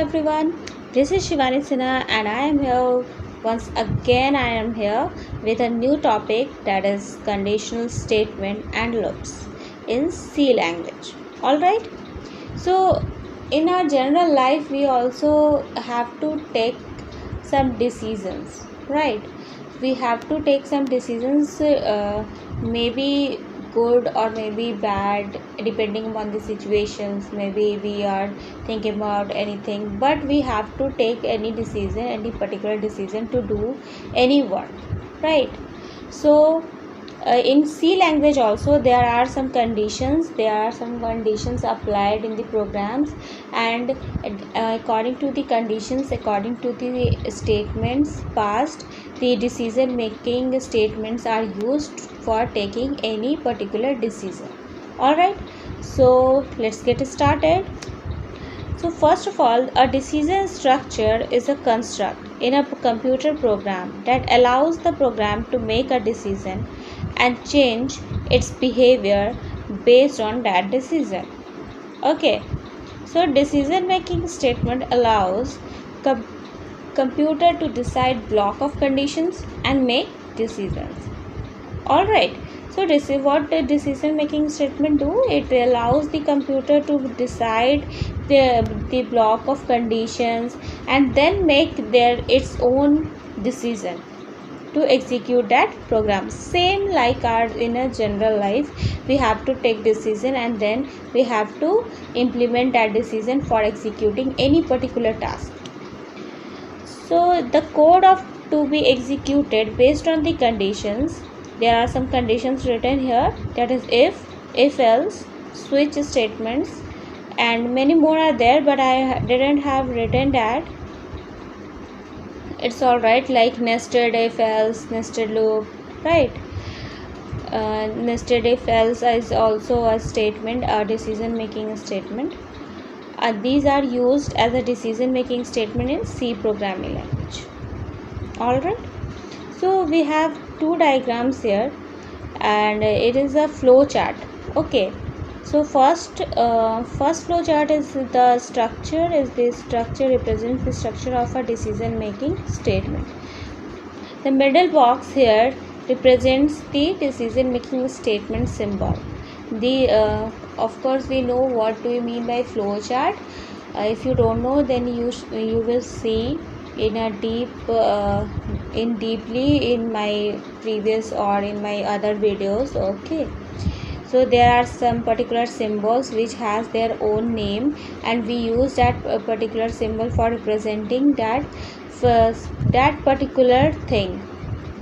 everyone, this is Shivani Sinha and I am here once again. I am here with a new topic, that is conditional statement and loops in C language. Alright, so in our general life we also have to take some decisions, right? We have to take some decisions, maybe good or maybe bad, depending upon the situations. Maybe we are thinking about anything, but we have to take any decision, any particular decision to do any work, right? So in C language also there are some conditions. There are some conditions applied in the programs, and according to the conditions, according to the statements passed, the decision making statements are used for taking any particular decision. Alright, so let's get started. So first of all, a decision structure is a construct in a computer program that allows the program to make a decision and change its behavior based on that decision. Okay, so decision making statement allows computer to decide block of conditions and make decisions. Alright, so this is what the decision making statement do. It allows the computer to decide the block of conditions and then make its own decision to execute that program. Same like our in a general life, we have to take decision and then we have to implement that decision for executing any particular task. So the code of to be executed based on the conditions, there are some conditions written here, that is if else, switch statements, and many more are there, but I didn't have written that. It's alright, like nested if else, nested loop, right? Nested if else is also a statement, a decision making statement. These are used as a decision making statement in C programming language. Alright, so we have two diagrams here and it is a flow chart. Okay, so first flow chart is the structure, represents the structure of a decision making statement. The middle box here represents the decision making statement symbol. The of course we know what do you mean by flow chart. If you don't know, then you will see in a deeply in my previous or in my other videos. Okay, so there are some particular symbols which has their own name, and we use that particular symbol for representing that particular thing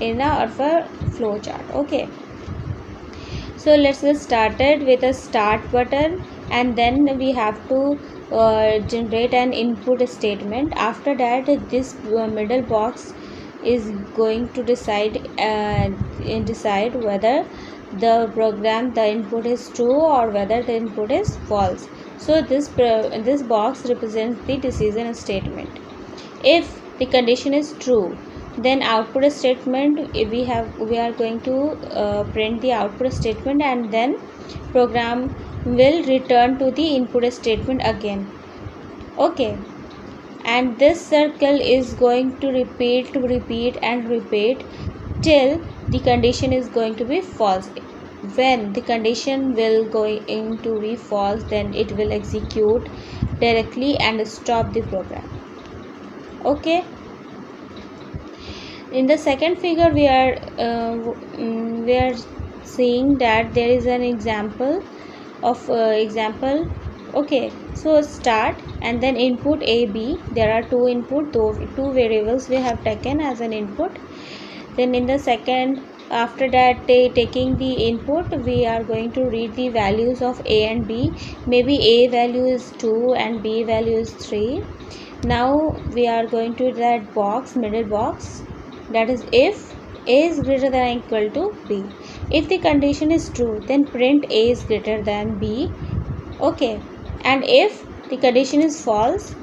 in a flow chart. Okay, so let's get started with a start button, and then we have to generate an input statement. After that, this middle box is going to decide whether the program, the input is true or whether the input is false. So this box represents the decision statement. If the condition is true, then output statement, we are going to print the output statement, and then program will return to the input statement again. Okay, and this circle is going to repeat till the condition is going to be false. When the condition will going to be false, then it will execute directly and stop the program. Okay, in the second figure we are seeing that there is an example of Okay, so start and then input A, B. There are two input, two variables we have taken as an input. Then in the second, after that taking the input, we are going to read the values of A and B. Maybe A value is 2 and B value is 3. Now we are going to that box, middle box, that is if A is greater than or equal to B. If the condition is true, then print A is greater than B. Okay, and if the condition is false,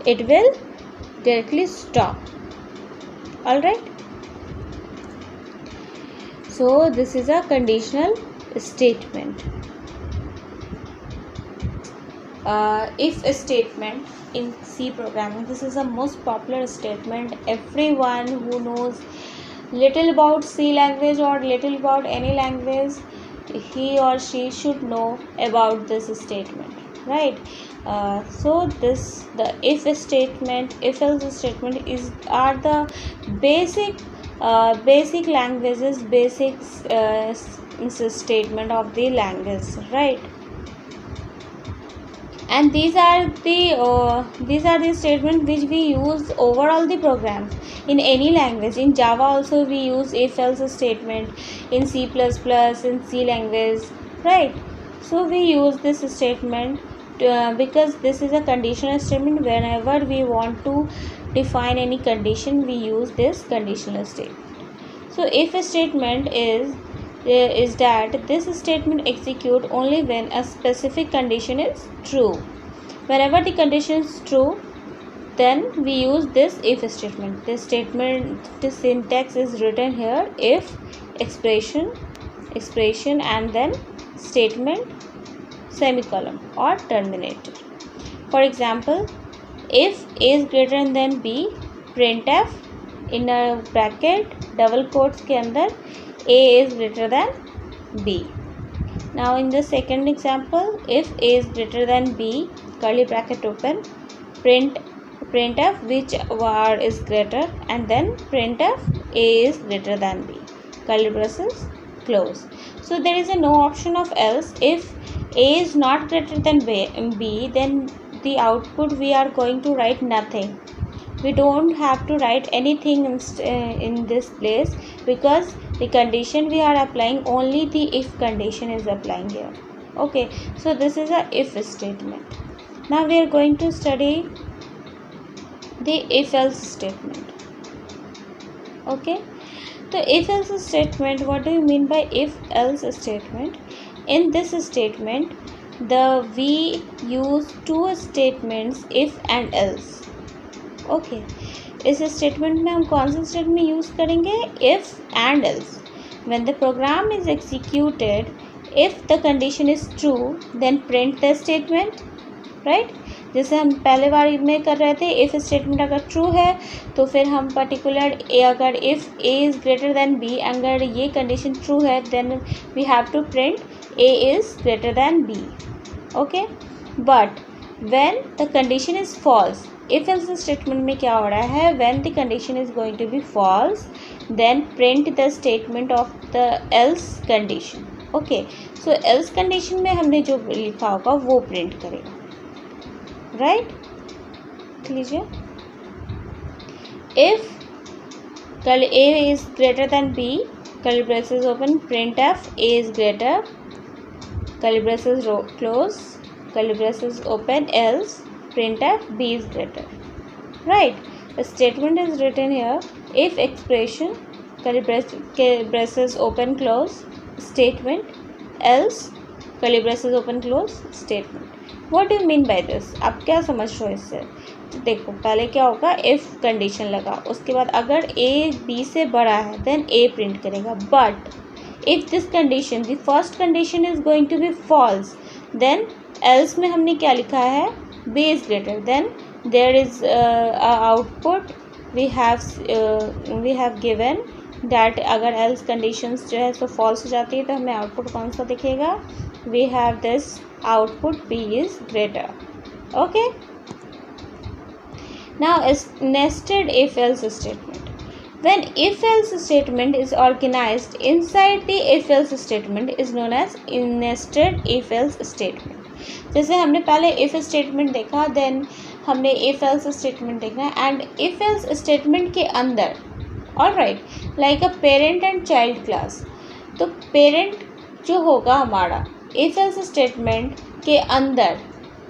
it will directly stop. Alright, so this is a conditional statement. if statement in C programming. This is the most popular statement. Everyone who knows little about C language or little about any language, he or she should know about this statement, right? So the if statement, if else statement are the basic languages, basic statement of the language, right? And these are the statements which we use overall the programs in any language. In Java also we use if else statement, in C++, in C language, right? So we use this statement because this is a conditional statement. Whenever we want to define any condition, we use this conditional statement. So if a statement is that this statement execute only when a specific condition is true. Whenever the condition is true, then we use this if statement. This statement, the syntax is written here: if expression and then statement semicolon or terminator. For example, if A is greater than B, printf in a bracket double quotes के अंदर A is greater than B. Now in the second example, if A is greater than B, curly bracket open, printf which var is greater, and then printf A is greater than B, curly braces close. So there is a no option of else. If A is not greater than B, then the output we are going to write nothing. We don't have to write anything in this place, because the condition we are applying, only the if condition is applying here. Okay, so this is a if statement. Now we are going to study the if else statement. Okay, so if else statement, what do you mean by if else statement? In this statement we use two statements, if and else. Okay इस statement में हम कौन सा statement use करेंगे? If and else. When the program is executed, if the condition is true, then print the statement, right? जैसे हम पहले बार में कर रहे थे, इफ़ स्टेटमेंट अगर ट्रू है तो फिर हम पर्टिकुलर अगर if A is greater than B, अगर ये कंडीशन ट्रू है, then we have to print A is greater than B. Okay, but when the condition is false, if else statement में क्या हो रहा है? when the condition is going to be false, then print the statement of the else condition. okay, so else condition में हमने जो लिखा होगा वो प्रिंट करेगा, राइट? लीजिए, if curly a is greater than b, curly braces open, printf a is greater, curly braces close, curly braces open, else printf b is greater, right? The statement is written here: if expression, curly braces open close, statement, else curly braces open close, statement. what do you mean by this? आप क्या समझ रहे हो इससे? तो देखो, पहले क्या होगा, if कंडीशन लगा, उसके बाद अगर a b से बड़ा है देन a प्रिंट करेगा. But if this condition, the first condition is going to be false, then else में हमने क्या लिखा है? b is greater, then there is a output we have given that अगर else conditions जो है सो false हो जाती है तो हमें output कौन सा दिखेगा? we have this output b is greater. okay, now is nested if else statement. when if else statement is organized inside the if else statement is known as nested if else statement. जैसे हमने पहले if statement देखा, then हमने if else statement देखना है, and if else statement के अंदर, alright, like a parent and child class. तो पेरेंट जो होगा हमारा इफ़ एल्स स्टेटमेंट के अंदर,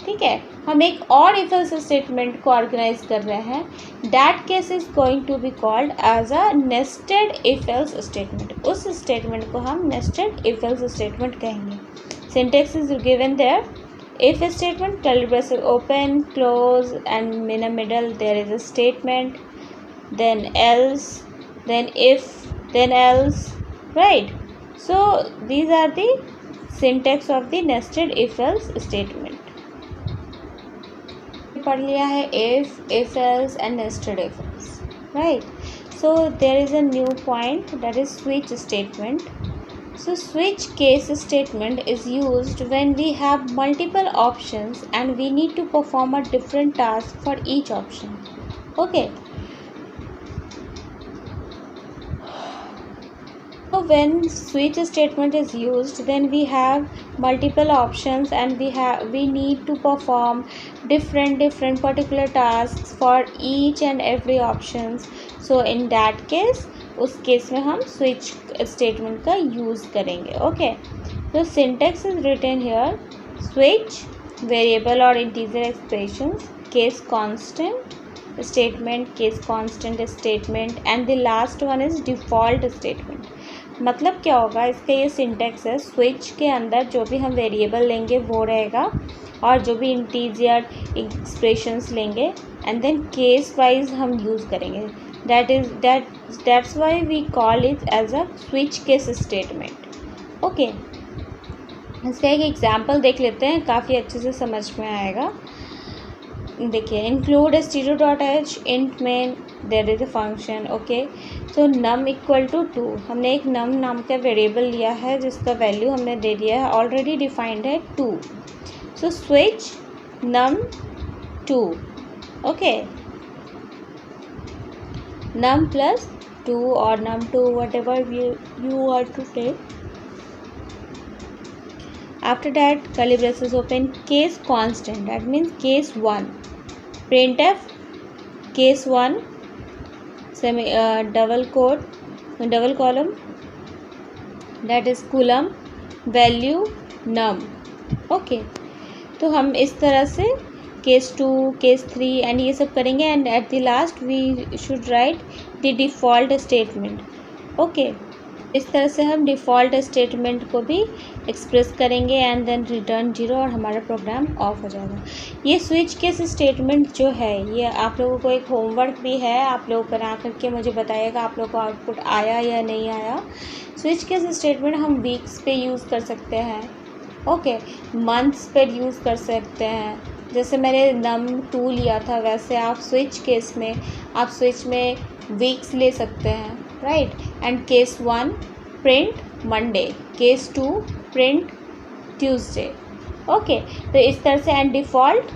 ठीक है, हम एक और इफ़ एल्स स्टेटमेंट को ऑर्गेनाइज कर रहे हैं. That case is going to be called as a nested if else statement. उस स्टेटमेंट को हम नेस्टेड इफ़ एल्स स्टेटमेंट कहेंगे. Syntax is given there: if statement, curly braces open close, and in the middle there is a statement, then else, then if, then else, right? So these are the syntax of the nested if else statement. पढ़ लिया है if else and nested if else, right? So there is a new point, that is switch statement. So switch case statement is used when we have multiple options and we need to perform a different task for each option. Okay. So when switch statement is used, then we have multiple options and we need to perform different particular tasks for each and every options. So in that case, उस case में हम switch statement का use करेंगे. Okay. So syntax is written here. Switch variable or integer expressions, case constant statement, case constant statement, and the last one is default statement. मतलब क्या होगा, इसका ये सिंटेक्स है, स्विच के अंदर जो भी हम वेरिएबल लेंगे वो रहेगा और जो भी इंटीजर एक्सप्रेशंस लेंगे एंड देन केस वाइज हम यूज़ करेंगे. That's why we call it as a switch case statement. Okay, इसका एक एग्जांपल देख लेते हैं, काफ़ी अच्छे से समझ में आएगा. देखिए, include stereo.h int main there is a function. Okay, so num equal to 2, हमने एक नम नाम का वेरिएबल लिया है जिसका वैल्यू हमने दे दिया है, ऑलरेडी डिफाइंड है 2. So switch num 2. Okay, num plus 2 or num 2, whatever you want to take. After that, curly braces open, case constant, that means case 1, printf case 1 semi double column, that is column value num. Okay, तो हम इस तरह से case 2, case 3 and ये सब करेंगे and at the last we should write the default statement. Okay, इस तरह से हम डिफ़ॉल्ट स्टेटमेंट को भी एक्सप्रेस करेंगे एंड देन रिटर्न 0 और हमारा प्रोग्राम ऑफ हो जाएगा. ये स्विच केस स्टेटमेंट जो है, ये आप लोगों को एक होमवर्क भी है, आप लोग बना करके मुझे बताइएगा आप लोगों को आउटपुट आया या नहीं आया. स्विच केस स्टेटमेंट हम वीक्स पे यूज़ कर सकते हैं. ओके, मंथ्स पर यूज़ कर सकते हैं. जैसे मैंने नम 2 लिया था, वैसे आप स्विच केस में आप स्विच में वीक्स ले सकते हैं, right. And case 1 print Monday, case 2 print Tuesday. Okay, तो इस तरह से. And default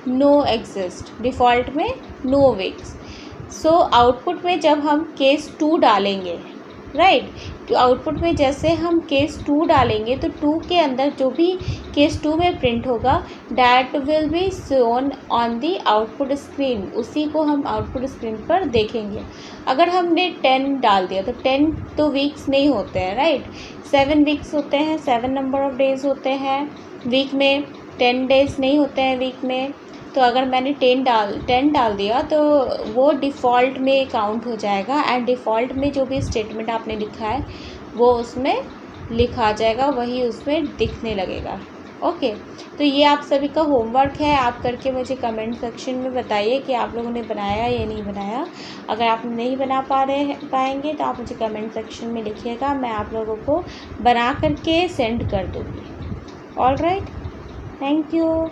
no exist, default में नो वीक्स. सो आउटपुट में जब हम केस 2 डालेंगे, राइट, तो आउटपुट में जैसे हम केस 2 डालेंगे तो 2 के अंदर जो भी केस 2 में प्रिंट होगा that will be shown on the output screen, उसी को हम आउटपुट स्क्रीन पर देखेंगे. अगर हमने 10 डाल दिया तो 10 तो वीक्स नहीं होते हैं, राइट. 7 वीक्स होते हैं, 7 नंबर ऑफ डेज़ होते हैं वीक में, 10 डेज़ नहीं होते हैं वीक में. तो अगर मैंने 10 डाल दिया तो वो डिफ़ॉल्ट में काउंट हो जाएगा एंड डिफ़ॉल्ट में जो भी स्टेटमेंट आपने लिखा है वो उसमें लिखा जाएगा, वही उसमें दिखने लगेगा. ओके, तो ये आप सभी का होमवर्क है, आप करके मुझे कमेंट सेक्शन में बताइए कि आप लोगों ने बनाया या नहीं बनाया. अगर आप नहीं बना पाएंगे तो आप मुझे कमेंट सेक्शन में लिखिएगा, मैं आप लोगों को बना करके सेंड कर दूँगी. All right, thank you.